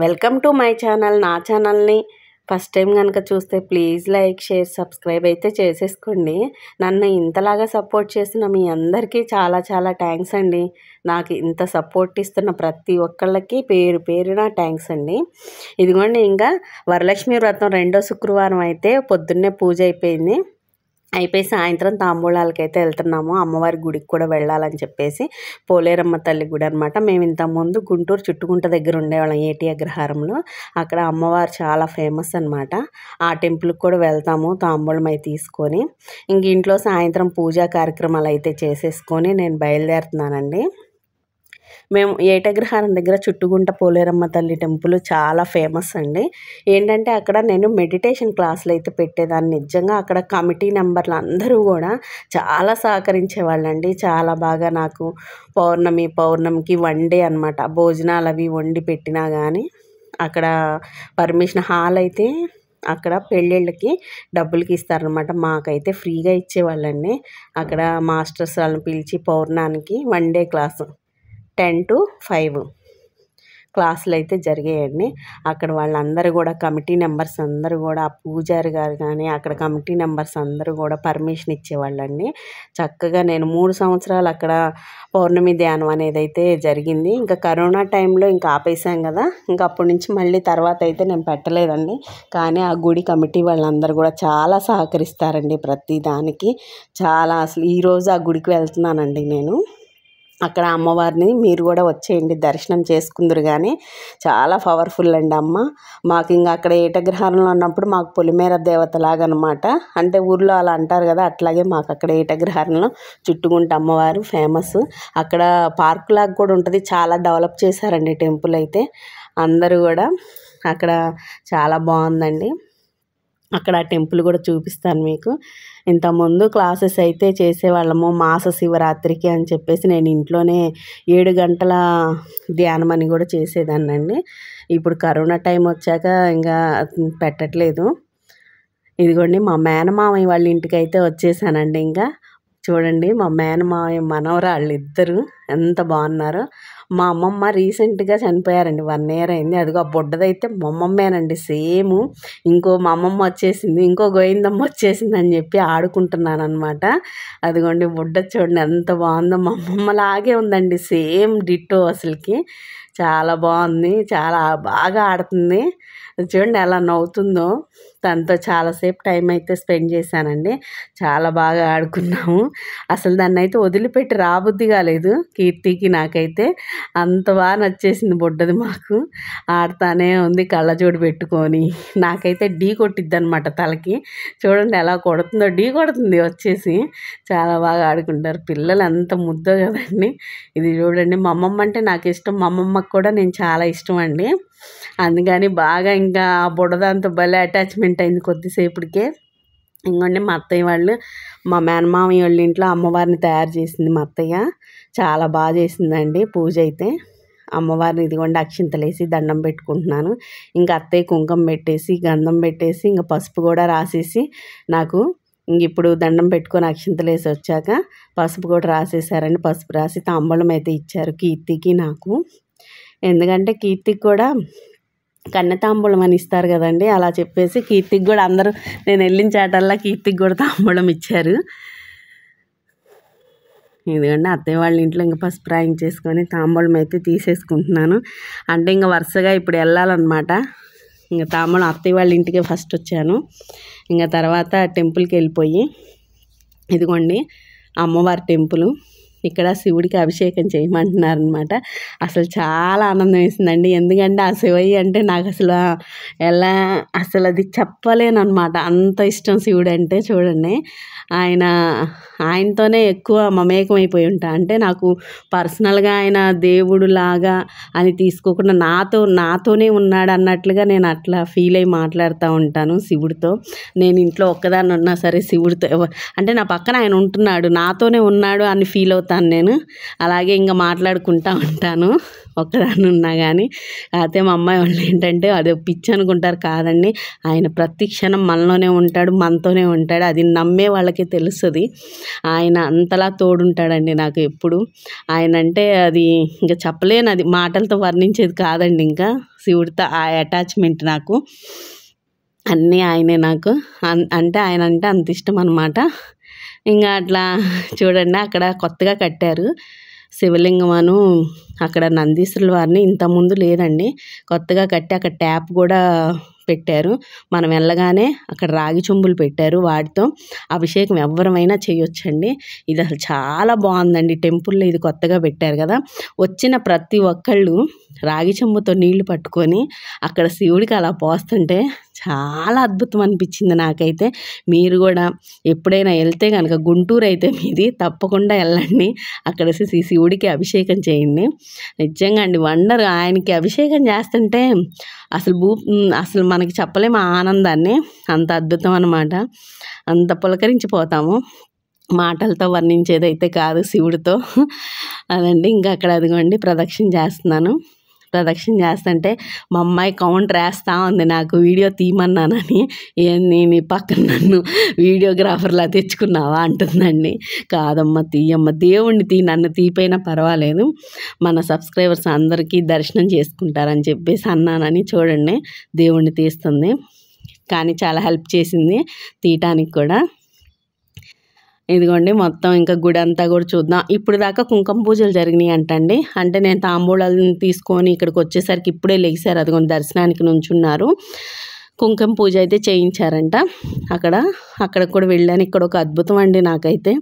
Welcome to my channel. నా ఛానల్ని first time కనుక చూస్తే ప్లీజ్ లైక్, షేర్, సబ్స్క్రైబ్ అయితే చేసేసుకోండి. నన్ను ఇంతలాగా సపోర్ట్ చేసిన మీ అందరికీ చాలా చాలా థ్యాంక్స్ అండి. నాకు ఇంత సపోర్ట్ ఇస్తున్న ప్రతి ఒక్కళ్ళకి పేరు పేరున థ్యాంక్స్ అండి. ఇదిగోండి, ఇంకా వరలక్ష్మి వ్రతం 2వ శుక్రవారం అయితే పొద్దున్నే పూజ అయిపోయి సాయంత్రం తాంబూలాలకైతే వెళ్తున్నాము. అమ్మవారి గుడికి కూడా వెళ్ళాలని చెప్పేసి, పోలేరమ్మ తల్లి గుడి అనమాట. మేము ఇంతకుముందు గుంటూరు చుట్టుకుంట దగ్గర ఉండేవాళ్ళం, ఏటి అగ్రహారంలో. అక్కడ అమ్మవారు చాలా ఫేమస్ అనమాట. ఆ టెంపుల్కి కూడా వెళ్తాము తాంబూలం అయి తీసుకొని. ఇంక ఇంట్లో సాయంత్రం పూజా కార్యక్రమాలు అయితే చేసేసుకొని నేను బయలుదేరుతున్నానండి. మేము ఏటగ్రహారం దగ్గర చుట్టుగుంట పోలేరమ్మ తల్లి టెంపుల్ చాలా ఫేమస్ అండి. ఏంటంటే అక్కడ నేను మెడిటేషన్ క్లాసులు అయితే పెట్టేదాన్ని. నిజంగా అక్కడ కమిటీ మెంబర్లు అందరూ కూడా చాలా సహకరించేవాళ్ళండి. చాలా బాగా నాకు పౌర్ణమికి వండే అనమాట భోజనాలు అవి వండి పెట్టినా కానీ అక్కడ పర్మిషన్ హాల్ అయితే అక్కడ పెళ్ళిళ్ళకి డబ్బులకి ఇస్తారనమాట. మాకైతే ఫ్రీగా ఇచ్చేవాళ్ళండి. అక్కడ మాస్టర్స్ వాళ్ళని పిలిచి పౌర్ణానికి 1 డే క్లాసు 10 to 5 క్లాసులు అయితే జరిగాయండి. అక్కడ వాళ్ళందరూ కూడా కమిటీ మెంబర్స్ అందరూ కూడా, ఆ పూజారి గారు కానీ అక్కడ కమిటీ మెంబర్స్ అందరూ కూడా పర్మిషన్ ఇచ్చేవాళ్ళండి. చక్కగా నేను 3 సంవత్సరాలు అక్కడ పౌర్ణమి ధ్యానం అనేది అయితే జరిగింది. ఇంకా కరోనా టైంలో ఇంకా ఆపేసాం కదా, ఇంకా అప్పటి నుంచి మళ్ళీ తర్వాత అయితే నేను పెట్టలేదండి. కానీ ఆ గుడి కమిటీ వాళ్ళందరూ కూడా చాలా సహకరిస్తారండి ప్రతి దానికి. చాలా అసలు ఈరోజు ఆ గుడికి వెళ్తున్నానండి నేను. అక్కడ అమ్మవారిని మీరు కూడా వచ్చేయండి, దర్శనం చేసుకుందరు. కానీ చాలా పవర్ఫుల్ అండి అమ్మ. మాకు ఇంకా అక్కడ ఏటగ్రహారంలో ఉన్నప్పుడు మాకు పొలిమేర దేవతలాగా అనమాట. అంటే ఊర్లో అలా అంటారు కదా, అట్లాగే మాకు అక్కడ ఏటగ్రహారంలో చుట్టుకుంట అమ్మవారు ఫేమస్. అక్కడ పార్క్ లాగా కూడా ఉంటుంది. చాలా డెవలప్ చేశారండి టెంపుల్ అయితే. అందరూ కూడా అక్కడ చాలా బాగుందండి. అక్కడ ఆ టెంపుల్ కూడా చూపిస్తాను మీకు. ఇంతకుముందు క్లాసెస్ అయితే చేసేవాళ్ళము మాస శివరాత్రికి అని చెప్పేసి. నేను ఇంట్లోనే 7 గంటల ధ్యానం అని కూడా చేసేదాన్నండి. ఇప్పుడు కరోనా టైం వచ్చాక ఇంకా పెట్టట్లేదు. ఇదిగోండి, మా మేనమామయ్య వాళ్ళ ఇంటికి అయితే వచ్చేసానండి. ఇంకా చూడండి, మా మేనమామయ్య మనవరాళ్ళు ఇద్దరు ఎంత బాగున్నారో. మా అమ్మమ్మ రీసెంట్గా చనిపోయారండి, 1 year అయింది. అదిగో ఆ బుడ్డదైతే మా అమ్మమ్మేనండి సేమ్. ఇంకో మా అమ్మమ్మ వచ్చేసింది, ఇంకో గోయిందమ్మ వచ్చేసింది అని చెప్పి ఆడుకుంటున్నాను అనమాట. అదిగోండి బుడ్డ చూడండి ఎంత బాగుందో, మా అమ్మమ్మలాగే ఉందండి, సేమ్ డిట్టో. అసలుకి చాలా బాగుంది, చాలా బాగా ఆడుతుంది. చూడండి ఎలా నవ్వుతుందో. తనతో చాలాసేపు టైం అయితే స్పెండ్ చేశానండి. చాలా బాగా ఆడుకున్నాము. అసలు దాన్ని అయితే వదిలిపెట్టి రాబుద్ది కాలేదు కీర్తికి. నాకైతే అంత బాగా నచ్చేసింది బుడ్డది. మాకు ఆడుతానే ఉంది కళ్ళజోడు పెట్టుకొని. నాకైతే ఢీ కొట్టిద్ది అనమాట తలకి. చూడండి ఎలా కొడుతుందో, ఢీ కొడుతుంది వచ్చేసి. చాలా బాగా ఆడుకుంటారు పిల్లలు, ఎంత ముద్దో కదండి. ఇది చూడండి, మా అమ్మమ్మ అంటే నాకు ఇష్టం, మా అమ్మమ్మకి కూడా నేను చాలా ఇష్టం అండి. అందుకని బాగా ఇంకా ఆ బుడదాంతో భలే అటాచ్మెంట్ అయింది కొద్దిసేపటికే. ఇంకోండి, మా అత్తయ్య వాళ్ళు, మా మేనమామయ్య వాళ్ళ ఇంట్లో అమ్మవారిని తయారు చేసింది మా అత్తయ్య. చాలా బాగా చేసిందండి పూజ అయితే. అమ్మవారిని ఇదిగోండి అక్షింతలేసి దండం పెట్టుకుంటున్నాను. ఇంకా అత్తయ్య కుంకుమ పెట్టేసి గంధం పెట్టేసి ఇంకా పసుపు కూడా రాసేసి నాకు ఇంక ఇప్పుడు దండం పెట్టుకొని అక్షింతలేసి వచ్చాక పసుపు కూడా రాసేసారండి. పసుపు రాసి తాంబూలం అయితే ఇచ్చారు కీర్తికి నాకు. ఎందుకంటే కీర్తికి కూడా కన్నెతాంబూలం అని ఇస్తారు కదండి, అలా చెప్పేసి కీర్తికి కూడా అందరూ నేను వెళ్ళిన చాటల్లా కీర్తికి కూడా తాంబూలం ఇచ్చారు. ఎందుకంటే అత్తయ్య వాళ్ళ ఇంట్లో ఇంకా పసుపు రాయించేసుకొని తాంబూలం అయితే తీసేసుకుంటున్నాను. అంటే ఇంకా వరుసగా ఇప్పుడు వెళ్ళాలన్నమాట. ఇంకా తాంబూలం అత్తయ్య వాళ్ళ ఇంటికి ఫస్ట్ వచ్చాను. ఇంకా తర్వాత టెంపుల్కి వెళ్ళిపోయి, ఇదిగోండి అమ్మవారి టెంపుల్. ఇక్కడ శివుడికి అభిషేకం చేయమంటున్నారనమాట. అసలు చాలా ఆనందం వేసిందండి. ఎందుకంటే ఆ శివయ్య అంటే నాకు అసలు అది చెప్పలేను అనమాట, అంత ఇష్టం శివుడు అంటే. చూడండి, ఆయనతోనే ఎక్కువ మమేకమైపోయి ఉంటా. అంటే నాకు పర్సనల్గా ఆయన దేవుడు లాగా అని తీసుకోకుండా నాతోనే ఉన్నాడు అన్నట్లుగా నేను అట్లా ఫీల్ అయ్యి మాట్లాడుతూ ఉంటాను శివుడితో. నేను ఇంట్లో ఒక్కదాన్ని ఉన్నా సరే శివుడితో అంటే నా పక్కన ఆయన ఉంటున్నాడు, నాతోనే ఉన్నాడు అని ఫీల్ అవుతాను నేను. అలాగే ఇంకా మాట్లాడుకుంటూ ఉంటాను. ఒక్కదాన్ని ఉన్నా కానీ. అయితే మా అమ్మాయి వాళ్ళు ఏంటంటే అది పిచ్చి అనుకుంటారు, కాదండి, ఆయన ప్రతి క్షణం మనలోనే ఉంటాడు, మనతోనే ఉంటాడు. అది నమ్మే వాళ్ళకి తెలుస్తుంది. ఆయన అంతలా తోడుంటాడండి నాకు ఎప్పుడు. ఆయన అంటే అది ఇంకా చెప్పలేను, అది మాటలతో వర్ణించేది కాదండి. ఇంకా శివుడితో ఆ అటాచ్మెంట్ నాకు, అన్నీ ఆయనే నాకు. అంటే ఆయన అంటే అంత ఇష్టం అనమాట. ఇంకా అట్లా చూడండి, అక్కడ కొత్తగా కట్టారు శివలింగం అను, అక్కడ నందీశ్వరుల వారిని ఇంతకుముందు లేదండి, కొత్తగా కట్టి అక్కడ ట్యాప్ కూడా పెట్టారు. మనం వెళ్ళగానే అక్కడ రాగి చెంబులు పెట్టారు, వాటితో అభిషేకం ఎవరమైనా చేయొచ్చండి. ఇది అసలు చాలా బాగుందండి. టెంపుల్లో ఇది కొత్తగా పెట్టారు కదా, వచ్చిన ప్రతి ఒక్కళ్ళు రాగి చెంబుతో నీళ్లు పట్టుకొని అక్కడ శివుడికి అలా పోస్తుంటే చాలా అద్భుతం అనిపించింది నాకైతే. మీరు కూడా ఎప్పుడైనా వెళ్తే కనుక, గుంటూరు అయితే మీది, తప్పకుండా వెళ్ళండి. అక్కడ శివుడికి అభిషేకం చేయండి. నిజంగా అండి వండర్. ఆయనకి అభిషేకం చేస్తుంటే అసలు మనకి చెప్పలేము ఆ ఆనందాన్ని, అంత అద్భుతం అన్నమాట. అంత పులకరించిపోతాము, మాటలతో వర్ణించేదైతే కాదు శివుడితో. అదండి. ఇంకా అక్కడ అదిగోండి ప్రదక్షిణ చేస్తున్నాను. ప్రదక్షిణ చేస్తుంటే మా అమ్మాయి కౌంటర్ వేస్తూ ఉంది నాకు, వీడియో తీయమన్నానని. ఏంది నీ పక్కన నన్ను వీడియోగ్రాఫర్లా తెచ్చుకున్నావా అంటుందండి. కాదమ్మా తీయమ్మ, దేవుణ్ణి నన్ను తీపోయినా పర్వాలేదు, మన సబ్స్క్రైబర్స్ అందరికీ దర్శనం చేసుకుంటారని చెప్పేసి అన్నానని. చూడండి దేవుణ్ణి తీస్తుంది, కానీ చాలా హెల్ప్ చేసింది తీయటానికి కూడా. ఇదిగోండి మొత్తం ఇంకా గుడి అంతా కూడా చూద్దాం. ఇప్పుడు దాకా కుంకుమ పూజలు జరిగినాయి అంటండి. అంటే నేను తాంబూలాలను తీసుకొని ఇక్కడికి వచ్చేసరికి ఇప్పుడే లెగిసారు, అదిగోండి దర్శనానికి నుంచున్నారు. కుంకుమ పూజ అయితే చేయించారంట అక్కడ కూడా వెళ్ళాను. ఇక్కడ ఒక అద్భుతం అండి నాకైతే.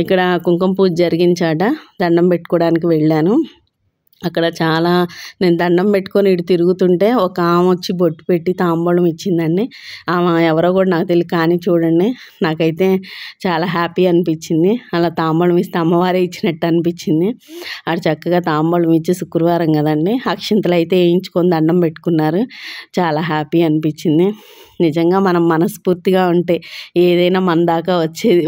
ఇక్కడ కుంకుమ పూజ జరిగించాట, దండం పెట్టుకోవడానికి వెళ్ళాను. అక్కడ చాలా నేను దండం పెట్టుకొని ఇటు తిరుగుతుంటే ఒక ఆమె వచ్చి బొట్టు పెట్టి తాంబూలం ఇచ్చిందండి. ఆమె ఎవరో కూడా నాకు తెలియదు, కానీ చూడండి నాకైతే చాలా హ్యాపీ అనిపించింది. అలా తాంబూలం ఇస్తే అమ్మవారే ఇచ్చినట్టు అనిపించింది. ఆడ చక్కగా తాంబూలం ఇచ్చి, శుక్రవారం కదండి, అక్షింతలు అయితే వేయించుకొని దండం పెట్టుకున్నారు. చాలా హ్యాపీ అనిపించింది. నిజంగా మనం మనస్ఫూర్తిగా ఉంటే ఏదైనా మన దాకా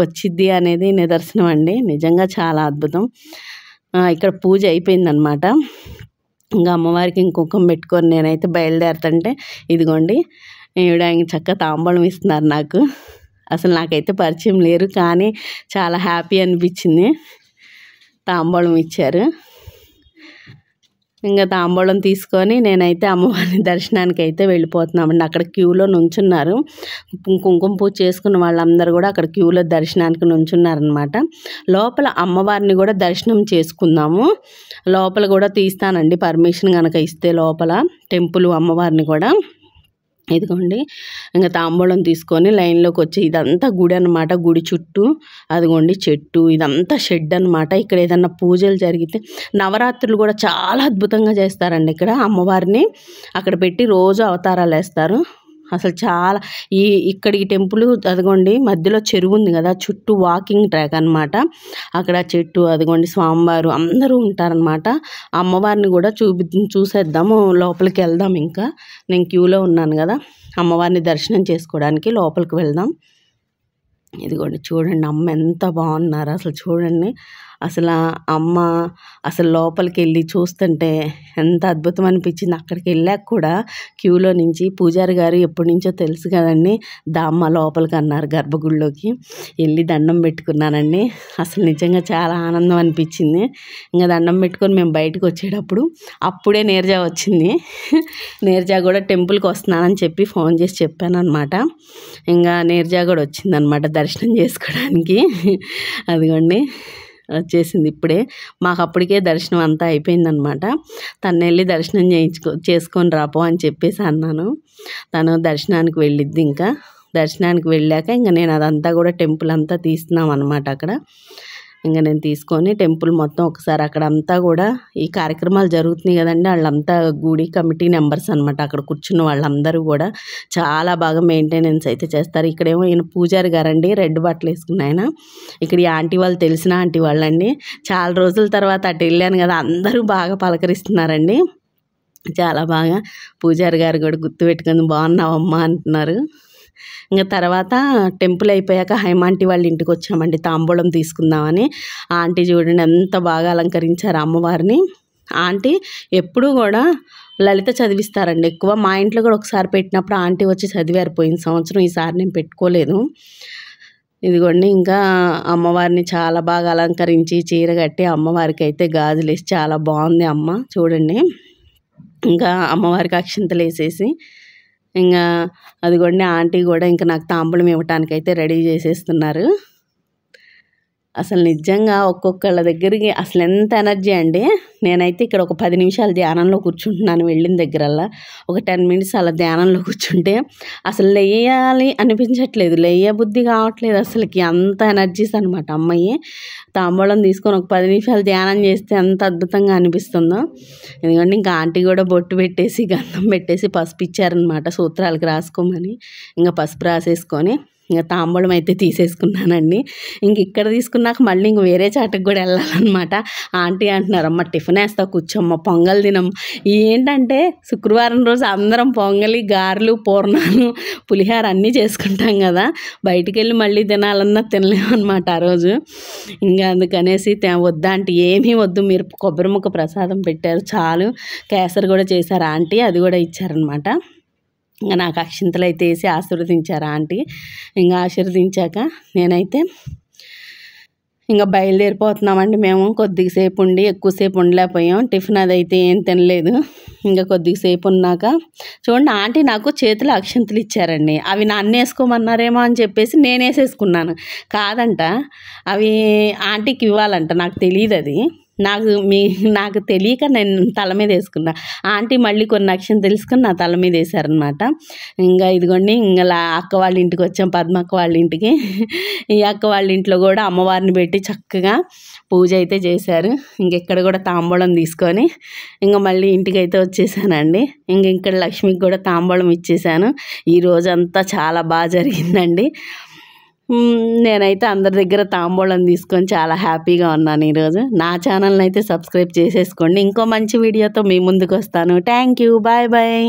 వచ్చిద్ది అనేది నిదర్శనం అండి. నిజంగా చాలా అద్భుతం. ఇక్కడ పూజ అయిపోయిందనమాట. ఇంకా అమ్మవారికి కుంకుమ పెట్టుకొని నేనైతే బయలుదేరుతుంటే ఇదిగోండి ఈవిడ చక్కగా తాంబూలం ఇస్తున్నారు నాకు. అసలు నాకైతే పరిచయం లేరు, కానీ చాలా హ్యాపీ అనిపించింది. తాంబూలం ఇచ్చారు. ఇంకా తాంబూలం తీసుకొని నేనైతే అమ్మవారి దర్శనానికి అయితే వెళ్ళిపోతున్నామండి. అక్కడ క్యూలో నుంచున్నారు, కుంకుమ పూజ చేసుకున్న వాళ్ళందరూ కూడా అక్కడ క్యూలో దర్శనానికి నుంచున్నారనమాట. లోపల అమ్మవారిని కూడా దర్శనం చేసుకుందాము, లోపల కూడా తీస్తానండి పర్మిషన్ కనుక ఇస్తే, లోపల టెంపుల్ అమ్మవారిని కూడా. ఇదిగోండి ఇంకా తాంబూలం తీసుకొని లైన్లోకి వచ్చి, ఇదంతా గుడి అనమాట. గుడి చుట్టూ అదిగోండి చెట్టు, ఇదంతా షెడ్ అనమాట. ఇక్కడ ఏదన్నా పూజలు జరిగితే, నవరాత్రులు కూడా చాలా అద్భుతంగా చేస్తారండి. ఇక్కడ అమ్మవారిని అక్కడ పెట్టి రోజు అవతారాలు వేస్తారు. అసలు చాలా ఇక్కడ ఈ టెంపుల్ అదిగోండి మధ్యలో చెరువు ఉంది కదా, చుట్టూ వాకింగ్ ట్రాక్ అనమాట. అక్కడ చెట్టు అదిగోండి స్వామివారు అందరూ ఉంటారనమాట. అమ్మవారిని కూడా చూసేద్దాము, లోపలికి వెళ్దాం. ఇంకా నేను క్యూలో ఉన్నాను కదా, అమ్మవారిని దర్శనం చేసుకోవడానికి లోపలికి వెళ్దాం. ఇదిగోండి చూడండి అమ్మ ఎంత బాగున్నారు అసలు. చూడండి అసలు అమ్మ అసలు లోపలికి వెళ్ళి చూస్తుంటే ఎంత అద్భుతం అనిపించింది. అక్కడికి వెళ్ళాక కూడా క్యూలో నుంచి పూజారి గారు ఎప్పటి నుంచో తెలుసు కదండి, దామ్మ లోపలికి అన్నారు గర్భగుడిలోకి. వెళ్ళి దండం పెట్టుకున్నానండి. అసలు నిజంగా చాలా ఆనందం అనిపించింది. ఇంకా దండం పెట్టుకొని మేము బయటకు వచ్చేటప్పుడు అప్పుడే నీరజ వచ్చింది. నీరజ కూడా టెంపుల్కి వస్తున్నానని చెప్పి ఫోన్ చేసి చెప్పాను అనమాట. ఇంకా నీరజ కూడా వచ్చిందనమాట దర్శనం చేసుకోవడానికి. అదిగోండి వచ్చేసింది ఇప్పుడే. మాకు అప్పటికే దర్శనం అంతా అయిపోయిందనమాట. తను వెళ్ళి దర్శనం చేసుకొని రాపో అని చెప్పేసి అన్నాను. తను దర్శనానికి వెళ్ళిద్ది. ఇంకా దర్శనానికి వెళ్ళాక ఇంకా నేను అదంతా కూడా టెంపుల్ అంతా తీస్తున్నాం అనమాట. అక్కడ ఇంకా నేను తీసుకొని టెంపుల్ మొత్తం ఒకసారి అక్కడ అంతా కూడా ఈ కార్యక్రమాలు జరుగుతున్నాయి కదండి, వాళ్ళంతా గుడి కమిటీ మెంబర్స్ అనమాట. అక్కడ కూర్చున్న వాళ్ళందరూ కూడా చాలా బాగా మెయింటెనెన్స్ అయితే చేస్తారు. ఇక్కడేమో ఈయన పూజారి గారండి, రెడ్ బట్టలు వేసుకున్న ఆయన. ఇక్కడ ఈ ఆంటీ వాళ్ళు తెలిసిన ఆంటీ వాళ్ళండి. చాలా రోజుల తర్వాత అటు వెళ్ళాను కదా, అందరూ బాగా పలకరిస్తున్నారండి. చాలా బాగా పూజారి గారు కూడా గుర్తుపెట్టుకొని బాగున్నావమ్మా అంటున్నారు. ఇంకా తర్వాత టెంపుల్ అయిపోయాక హైమాంటీ వాళ్ళ ఇంటికి వచ్చామండి తాంబూలం తీసుకుందామని. ఆ ఆంటీ చూడండి ఎంత బాగా అలంకరించారు అమ్మవారిని. ఆంటీ ఎప్పుడూ కూడా లలిత చదివిస్తారండి ఎక్కువ. మా ఇంట్లో కూడా ఒకసారి పెట్టినప్పుడు ఆంటీ వచ్చి చదివారు పోయిన సంవత్సరం. ఈసారి నేను పెట్టుకోలేదు. ఇదిగోండి ఇంకా అమ్మవారిని చాలా బాగా అలంకరించి చీర కట్టి అమ్మవారికి అయితే గాజులేసి చాలా బాగుంది అమ్మ చూడండి. ఇంకా అమ్మవారికి అక్షింతలు వేసేసి ఇంకా అదిగోండి ఆంటీ కూడా ఇంకా నాకు తాంబూలం ఇవ్వటానికైతే రెడీ చేసేస్తున్నారు. అసలు నిజంగా ఒక్కొక్కళ్ళ దగ్గరికి అసలు ఎంత ఎనర్జీ అండి. నేనైతే ఇక్కడ ఒక 10 నిమిషాలు ధ్యానంలో కూర్చుంటున్నాను. వెళ్ళిన దగ్గరల్లా ఒక 10 మినిట్స్ అలా ధ్యానంలో కూర్చుంటే అసలు లేయాలి అనిపించట్లేదు, లేయ బుద్ధి కావట్లేదు అసలుకి. అంత ఎనర్జీస్ అనమాట. అమ్మాయి తాంబూలం తీసుకొని ఒక 10 నిమిషాలు ధ్యానం చేస్తే ఎంత అద్భుతంగా అనిపిస్తుందో. ఎందుకంటే ఇంకా ఆంటీ కూడా బొట్టు పెట్టేసి గంధం పెట్టేసి పసుపు ఇచ్చారనమాట సూత్రాలకి రాసుకోమని. ఇంకా పసుపు రాసేసుకొని ఇంకా తాంబూలం అయితే తీసేసుకున్నానండి. ఇంక ఇక్కడ తీసుకున్నాక మళ్ళీ ఇంక వేరే చాటకు కూడా వెళ్ళాలన్నమాట. ఆంటీ అంటున్నారు, అమ్మ టిఫిన్ వేస్తా కూర్చోమ్మ, పొంగల్ తినం. ఏంటంటే శుక్రవారం రోజు అందరం పొంగలి, గారెలు, పూర్ణాలు, పులిహార అన్నీ చేసుకుంటాం కదా. బయటికి వెళ్ళి మళ్ళీ తినాలన్నా తినలేము అనమాట ఆ రోజు. ఇంకా అందుకనేసి వద్దా అంటే ఏమీ వద్దు, మీరు కొబ్బరి ముక్క ప్రసాదం పెట్టారు చాలు. కేసరి కూడా చేశారు ఆంటీ, అది కూడా ఇచ్చారనమాట. ఇంకా నాకు అక్షింతలు అయితే వేసి ఆశీర్వదించారు ఆంటీ. ఇంకా ఆశీర్వదించాక నేనైతే ఇంకా బయలుదేరిపోతున్నామండి. మేము కొద్దిసేపు ఉండి ఎక్కువసేపు ఉండలేకపోయాం. టిఫిన్ అదైతే ఏం తినలేదు. ఇంకా కొద్దిసేపు ఉన్నాక చూడండి ఆంటీ నాకు చేతిలో అక్షింతలు ఇచ్చారండి. అవి నన్ను వేసుకోమన్నారేమో అని చెప్పేసి నేను వేసేసుకున్నాను. కాదంట, అవి ఆంటీకి ఇవ్వాలంట. నాకు తెలియదు అది. నాకు తెలియక నేను తల మీద వేసుకున్నా. ఆంటీ మళ్ళీ కొన్ని అక్షింతలు తెలుసుకొని నా తల మీద వేసారనమాట. ఇంకా ఇదిగోండి ఇంకా అక్క వాళ్ళ ఇంటికి వచ్చాం, పద్మక్క వాళ్ళ ఇంటికి. ఈ అక్క వాళ్ళ ఇంట్లో కూడా అమ్మవారిని పెట్టి చక్కగా పూజ అయితే చేశారు. ఇంకెక్కడ కూడా తాంబూలం తీసుకొని ఇంకా మళ్ళీ ఇంటికి అయితే వచ్చేసానండి. ఇక్కడ లక్ష్మికి కూడా తాంబూలం ఇచ్చేసాను. ఈ రోజంతా చాలా బాగా జరిగిందండి. నేనైతే అందరి దగ్గర తాంబూలం తీసుకొని చాలా హ్యాపీగా ఉన్నాను ఈరోజు. నా ఛానల్ని అయితే సబ్స్క్రైబ్ చేసేసుకోండి. ఇంకో మంచి వీడియోతో మీ ముందుకు వస్తాను. Thank you. Bye bye.